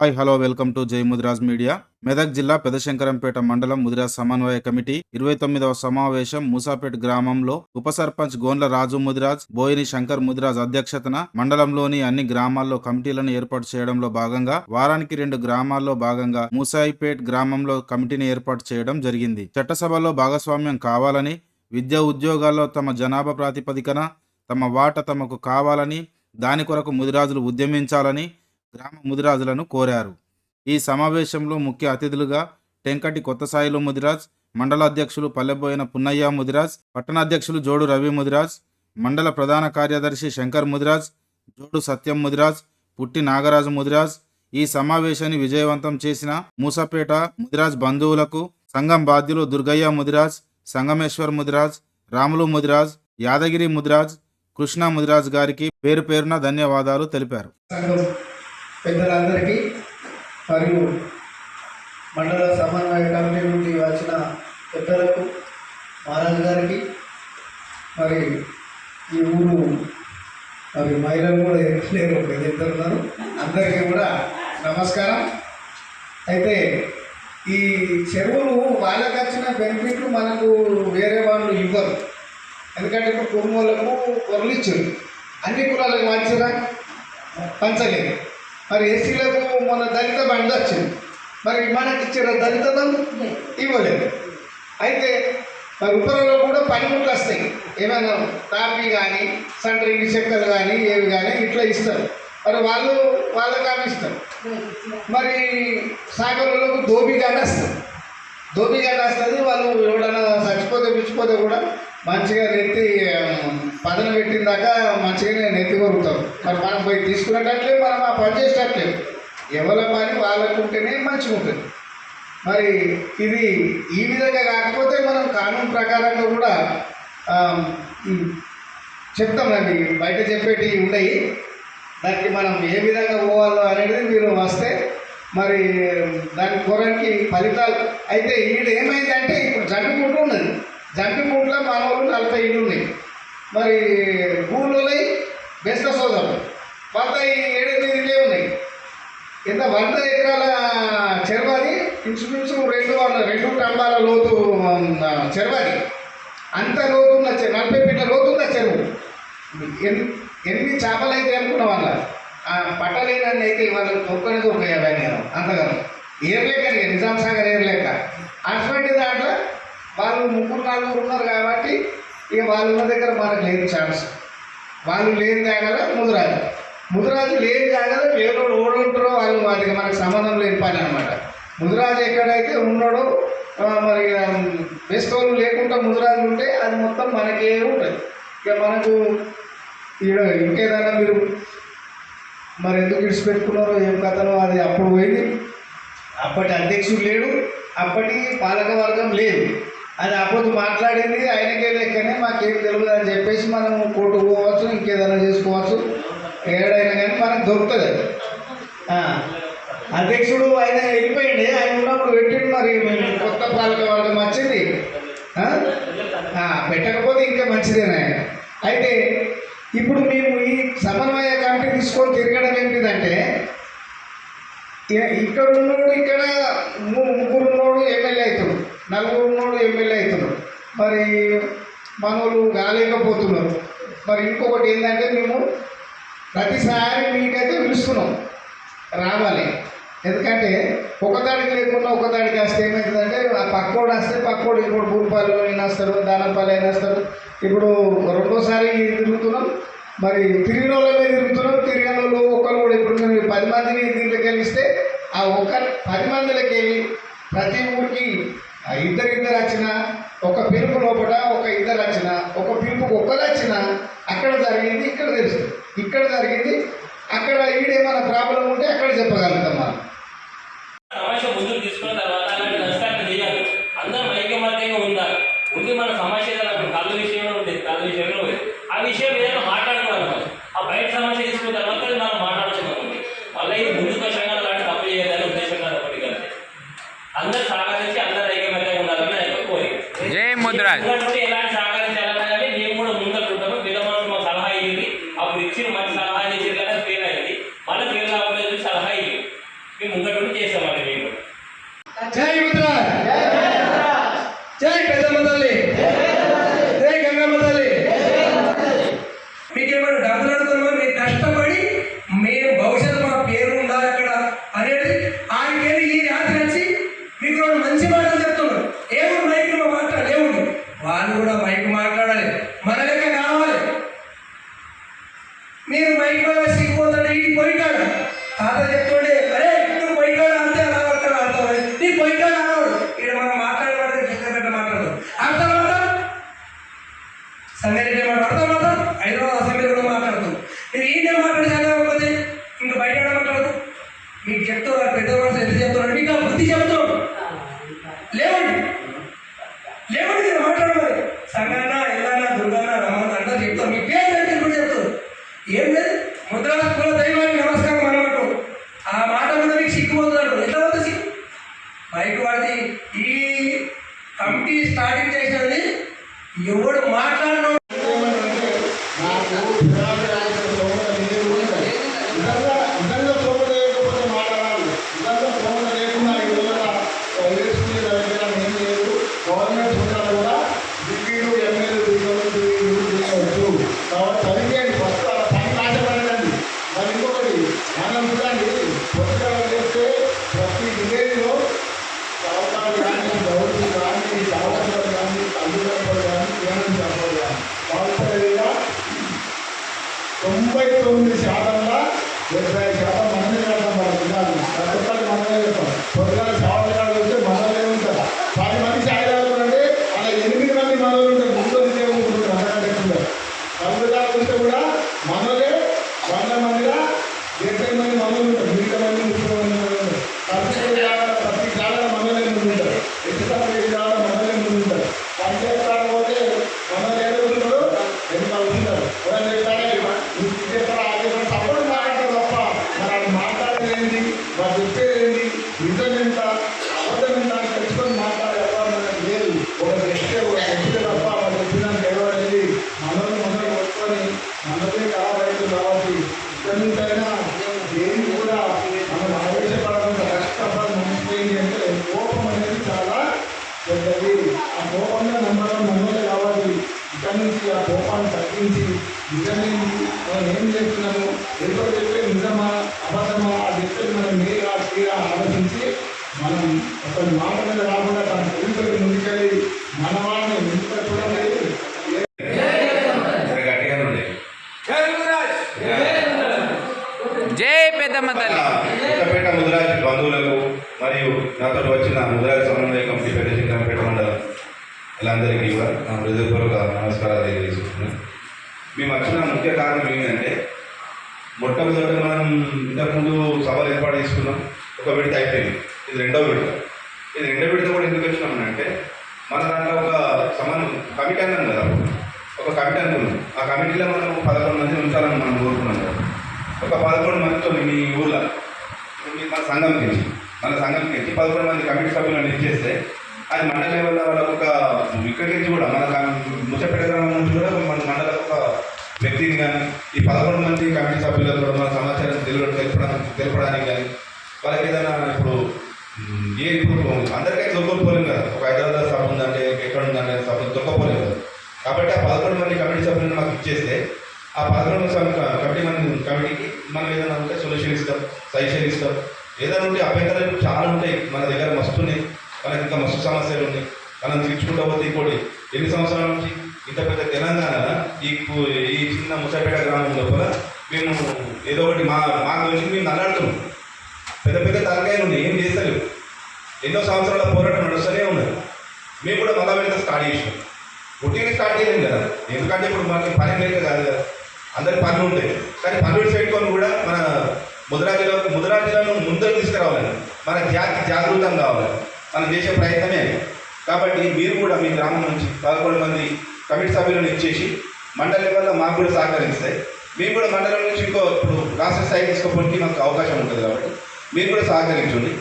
Hi hello welcome to జై Mudiraj media. Medak జిల్లా పెదశంకరంపేట మండలం ముదిరాజ్ సమన్వయ కమిటీ 29వ సమావేశం మూసాపేట్ గ్రామంలో ఉప సర్పంచ్ గోండ్ల రాజు ముదిరాజ్, బోయిని శంకర్ ముదిరాజ్ అధ్యక్షతన మండలంలోని అన్ని గ్రామాల్లో కమిటీలను ఏర్పాటు చేయడంలో భాగంగా వారానికి 2 గ్రామాల్లో భాగంగా మూసాయిపేట్ గ్రామంలో కమిటీని ఏర్పాటు చేయడం జరిగింది. చట్టసభలో భాగస్వామ్యం కావాలని, విద్యా ఉద్యోగాల్లో తమ జనాభా ప్రాతిపదికన తమ వాటా తమకు కావాలని, దాని కొరకు ముదిరాజులు ఉద్యమించాలని గ్రామ ముదిరాజులను కోరారు. ఈ సమావేశంలో ముఖ్య అతిథులుగా టెంకటి కొత్తసాయిలు ముదిరాజ్, మండల అధ్యక్షులు పల్లెబోయిన పున్నయ్య ముదిరాజ్, పట్టణాధ్యక్షులు జోడు రవి ముదిరాజ్, మండల ప్రధాన కార్యదర్శి శంకర్ ముదిరాజ్, జోడు సత్యం ముదిరాజ్, పుట్టి నాగరాజు ముదిరాజ్ ఈ సమావేశాన్ని విజయవంతం చేసిన మూసాపేట ముదిరాజ్ బంధువులకు, సంఘం బాధ్యులు దుర్గయ్య ముదిరాజ్, సంగమేశ్వర్ ముదిరాజ్, రాములు ముదిరాజ్, యాదగిరి ముదిరాజ్, కృష్ణ ముదిరాజ్ గారికి పేరు పేరున ధన్యవాదాలు తెలిపారు. పెద్దలందరికీ మరియు మండల సమన్వయ కమిటీ నుండి వచ్చిన పెద్దలకు, మహారాజు గారికి, మరి ఈ ఊరు మరి మహిళలు కూడా ఎదుగుతున్నారు, అందరికీ కూడా నమస్కారం. అయితే ఈ చెరువులు వాళ్ళకి వచ్చిన బెనిఫిట్లు మనకు వేరే వాళ్ళు ఇవ్వరు. ఎందుకంటే ఇప్పుడు కుటుంబాలకు పొరలు ఇచ్చారు, అన్ని కులాలకు మంచిగా పంచలేదు. మరి ఎస్సీలకు మన దళిత బండి వచ్చింది, మరి మనకి ఇచ్చిన దళిత బంధు ఇవ్వలేదు. అయితే మరి ఉపరలో కూడా పనిముట్లు వస్తాయి, ఏమైనా కాఫీ కానీ సండ్రింగ్ చెక్కలు కానీ ఏవి కానీ ఇట్లా ఇస్తారు. మరి వాళ్ళకి అవి ఇస్తారు. మరి సాగర్లకు దోబిగానే వస్తుంది, దోబిగానే వస్తుంది. వాళ్ళు ఎవడన్నా చచ్చిపోతే కూడా మంచిగా నెత్తి పదన పెట్టిన దాకా మంచిగానే నెత్తి కొరుకుతారు. మరి మనం పోయి తీసుకునేటట్లే, మనం ఆ పని చేసేటట్లేదు. ఎవరి పని వాళ్ళకుంటేనే మంచిగా ఉంటుంది. మరి ఇది ఈ విధంగా కాకపోతే మనం కానూన్ ప్రకారంగా కూడా చెప్తాం. అవి బయట చెప్పేటివి ఉన్నాయి, దానికి మనం ఏ విధంగా పోవాలో అనేది మీరు వస్తే మరి దాని కోరానికి ఫలితాలు. అయితే ఈడు ఏమైందంటే ఇప్పుడు జమ్మికుంటూ ఉన్నది, జమ్మికుంట్లో మన వాళ్ళు 40 ఇళ్ళు ఉన్నాయి. మరి ఊళ్ళో బెస్త సోదరులు 107 ఇళ్ళే ఉన్నాయి. ఇంత 100 ఎకరాల చెరువది, ఇంచుమించు 2 టంబాల లోతు చెరువది. అంత లోతున్న 40 ఫీట్ల లోతున్న చెరువు. ఎన్ని చేపలు అయితే అనుకున్న వాళ్ళ పట్టలేనని అయితే వాళ్ళకి దొరకనే నేను అంతగానో ఏర్లేక, నిజాం సాగర్ ఏర్లేక అటువంటి దాంట్లో వాళ్ళు 3-4 ఉన్నారు. కాబట్టి ఇక వాళ్ళు ఉన్న దగ్గర మనకు లేదు ఛాన్స్. వాళ్ళు లేని జాగాల ముదిరాజు లేని జాగాలో వేరేవాడు ఓడుంటారో వాళ్ళు, వాటికి మనకు సంబంధం లేని పని అనమాట. ముదిరాజు ఎక్కడైతే ఉన్నాడో మరి బెస్తోళ్ళు లేకుండా ముదిరాజు ఉంటే అది మొత్తం మనకే ఉంటుంది. ఇక మనకు ఇంకేదైనా మీరు మరి ఎందుకు విడిచిపెట్టుకున్నారో ఏం కథనో అది అప్పుడు పోయింది. అప్పటి అధ్యక్షుడు లేడు, అప్పటి పాలక వర్గం లేదు. అది అప్పుడు మాట్లాడింది ఆయనకే లెక్కనే, మాకేం తెలియదు అని చెప్పేసి మనం కోర్టుకు పోవచ్చు, ఇంకేదైనా చేసుకోవచ్చు, ఏడైనా కానీ మనకు దొరుకుతుంది. అధ్యక్షుడు ఆయన వెళ్ళిపోయింది, ఆయన ఉన్నప్పుడు పెట్టిండు. మరి కొత్త పాలక వర్గం వచ్చింది, పెట్టకపోతే ఇంకా మంచిదేనా. అయితే ఇప్పుడు మేము ఈ సమన్వయ కమిటీ తీసుకొని తిరగడం ఏంటిదంటే, ఇక్కడ ఉన్నోడు ఇక్కడ 3 ఉన్నోడు ఎమ్మెల్యే అవుతాడు, 4 ఉన్నోడు ఎమ్మెల్యే అవుతున్నాడు. మరి మనోళ్ళు కాలేకపోతున్నారు. మరి ఇంకొకటి ఏంటంటే, మేము ప్రతిసారి మీకైతే పిలుస్తున్నాం రావాలి. ఎందుకంటే ఒకదాడికి లేకుండా ఒకదాడికి వస్తే ఏమవుతుందంటే, ఆ పక్కోడు వస్తే పక్కోడు ఇప్పుడు భూపాలు అయినా వస్తారు, దానపాలు అయినా వస్తారు. ఇప్పుడు 2వ తిరుగుతున్నాం, మరి తిరిగిన వాళ్ళమే తిరుగుతున్నాం. తిరిగిన వాళ్ళు ఒకరు కూడా ఇప్పుడు మేము 10 మందిని దీంట్లోకి వెళ్ళిస్తే ఆ 10 మందిలోకి వెళ్ళి ప్రతి ఊరికి 2 వచ్చినా, ఒక పిలుపు లోపల ఒక 2 వచ్చినా, ఒక పిలుపుకి 1 వచ్చినా అక్కడ జరిగింది ఇక్కడ తెలుస్తుంది, ఇక్కడ జరిగింది అక్కడ, ఈడేమైనా ప్రాబ్లం ఉంటే అక్కడ చెప్పగలుగుతాం మనం. సమస్య ముందుకు తీసుకున్న తర్వాత అలాంటి నష్టాలు చేయాలి. అందరం ఐకమత్యంగా ఉండాలి. ముందు మన సమస్య కళ్ళు విషయంలో ఉండేది, కళ్ళు విషయంలో ఉండేది. ఆ విషయం ఏదైనా మాట్లాడుకోవాలి. ఆ బయట సమస్య తీసుకున్న తర్వాత మనం మాట్లాడుతున్నాం. మళ్ళీ ఇది ముందుకు వచ్చాక అలాంటి తప్పు చేయాలని ఉద్దేశం కాదు. ఒకటి కలిసి అందరూ సహకరించి అందరూ ఐకమత్యంగా ఉండాలని నాకు కోరిక. ఎలాంటి సహకరించాలన్నా కానీ మేము కూడా ముందరు ఉంటాము. విధమైన మాకు సలహా ఇవ్వండి. అప్పుడు ఇచ్చిన మంచి సలహా చేసేది కానీ ఫెయిల్ అయింది, మళ్ళీ ఫెయిల్ అవ్వలేదు సలహా ఇవ్వండి. చెప్తున్నారు, పెద్ద మనుషులు ఎంత చెప్తున్నారు, మీకు ఆ బుద్ధి చెప్తున్నాం. లేవండి లేవండి, మీరు మాట్లాడమని సంగన్న ఎల్లన్న దుర్గన్న రమణ అంతా చెప్తారు, మీ పేరు దగ్గర కూడా చెప్తారు. ఏం లేదు, ముద్రాస్ కుల దైవానికి నమస్కారం అనమాట. ఆ మాట మీద మీకు సిగ్గుపోతున్నాడు. ఎట్లా పోతుంది సిగ్గు? బయట వాడితే ఈ కమిటీ స్టార్టింగ్ చేసినది ఎవడు మాట్లాడిన తొంభై 70% మనమే కడతాం. మన జిల్లాలో ప్రతి మనమే కడతాం. పొద్దున సేవలు వస్తే మనమే ఉంటారు. 10 మంది ఛాయ్ తాగుతుంటే అలా 8 మంది మనలు ఉంటారు. ముందు దేవుడు అంతకంటే కలుగుదాలు ఉంటే కూడా మనలే 100 మందిగా 70 మంది మనలు ఉంటారు. 20 మంది 30 మంది మనలు ఉంటారు. ప్రతి జాగా మనలే ముందు ఉంటారు. ఎటువంటి జాగా మనలే ముందు ఉంటారు. పంచాయతీ కాకపోతే మనలు ఏదో ఉంటారు, ఎన్ని అవుతుంటారు. సపోర్ట్ మాట్లాడతారు తప్ప మరి అది మాట్లాడేది వాళ్ళు చెప్పేది నిజం ఎంత అబద్ధం ఎంత అని తెలుసుకొని మాట్లాడే అవ్వాలన్నది లేదు. ఒక వ్యక్తి తప్ప వాళ్ళు చెప్పినాక ఎవరనేది మనల్ని కొట్టుకొని మనదే కావాలి. కాబట్టి ఇక్కడి నుంచి అయినా దేని కూడా మనం ఆవేశపడకుండా కష్టపడి మనిషిపోయింది అంటే కోపం అనేది చాలా పెద్దది. ఆ కోపంలో నమ్మడం మనమే కావాలి. ఇక్కడి నుంచి ఆ కోపాన్ని తగ్గించి నిజమేంటి, మనం ఏం చేస్తున్నాము, ఎవరో చెప్పే నిజమా అబద్ధమా అది చెప్పేది మనం నేరుగా క్లియర్గా ఆలోచించి మనం ఒక మాట మీద రాకుండా తన తెలుగుకి ముందుకెళ్ళి మన వాళ్ళని ముందుకు చూడండి. జై పెద్దమ్మ తల్లి. కొత్తపేట ముదిరాజ్ బంధువులకు మరియు నాతో వచ్చిన ముదిరాజ్ సమన్వయ కమిటీ పెద్దశంకరంపేట మండలం వీళ్ళందరికీ కూడా నా హృదయపూర్వక నమస్కారాలు తెలియజేస్తున్నాను. మేము వచ్చిన ముఖ్య కారణం ఏంటంటే మొట్టమొదటి మనం ఇంతకుముందు సభలు ఏర్పాటు చేసుకున్నాం. ఒక విడత అయిపోయింది, ఇది రెండో విడత. ఇది రెండో విడత కూడా ఎందుకు వచ్చినామనంటే మన దాంట్లో ఒక కమిటీ అన్నాం కదా, ఒక కమిటీ అనుకున్నాం. ఆ కమిటీలో మనం 11 మంది ఉంచాలని మనం కోరుకున్నాం కదా. ఒక 11 మందితో మీ ఊళ్ళో మన సంఘంకి ఇచ్చి 11 మంది కమిటీ సభ్యులను ఇచ్చేస్తే అది మండల లెవెల్లో వాళ్ళకు ఒక ఇక్కడి నుంచి కూడా మన ముచ్చపేట గ్రామం నుంచి కూడా మన మండలకు ఒక వ్యక్తిని కానీ ఈ 11 మంది కమిటీ సభ్యులకు కూడా మన సమాచారం తెలపడానికి కానీ వాళ్ళకి ఏదైనా ఇప్పుడు అందరికీ దొరకపోలేం కదా. ఒక హైదరాబాద్ సభ ఉందంటే ఎక్కడ ఉందంటే సభ దొరకపోలేం కదా. కాబట్టి ఆ 11 మంది కమిటీ సభ్యులను మాకు ఇచ్చేస్తే ఆ 11 కమిటీకి మనం ఏదైనా ఉంటే సొల్యూషన్ ఇస్తాం, సజెషన్ ఇస్తాం. ఏదైనా ఉంటే అభ్యంతరాలు చాలా ఉంటాయి మన దగ్గర, మస్తున్నాయి. మనకి ఇంకా మస్తు సమస్యలు ఉన్నాయి. మనం తీర్చుకుంటూ పోతే ఇంకోటి ఎన్ని సంవత్సరాల నుంచి ఇంత పెద్ద తెలంగాణ ఈ చిన్న ముసాపేట గ్రామం లోపల మేము ఏదో ఒకటి మాకు వచ్చి మేము నల్లాడుతున్నాం. పెద్ద తలకాయలు ఉన్నాయి, ఏం చేస్తలేవు. ఎన్నో సంవత్సరాల పోరాటం నడుస్తూనే ఉన్నది. మేము కూడా మళ్ళా వెళ్తే స్టార్ట్ చేసినాం. పుట్టిన స్టార్ట్ చేయలేము కదా, ఎందుకంటే ఇప్పుడు మనకి పని లేక కాదు కదా, అందరికి పనులు ఉంటాయి. కానీ పనులు పెట్టుకొని కూడా మన ముదిరాజులను ముందరకు తీసుకురావాలని, మన జాగృతం కావాలని మనం చేసే ప్రయత్నమే. కాబట్టి మీరు కూడా మీ గ్రామం నుంచి 11 మంది కమిటీ సభ్యులను ఇచ్చేసి మండల లెవెల్లో మాకు కూడా సహకరిస్తాయి. మేము కూడా మండలం నుంచి ఇప్పుడు రాష్ట్ర స్థాయి తీసుకోవడానికి మాకు అవకాశం ఉంటుంది. కాబట్టి మీరు కూడా సహకరించండి.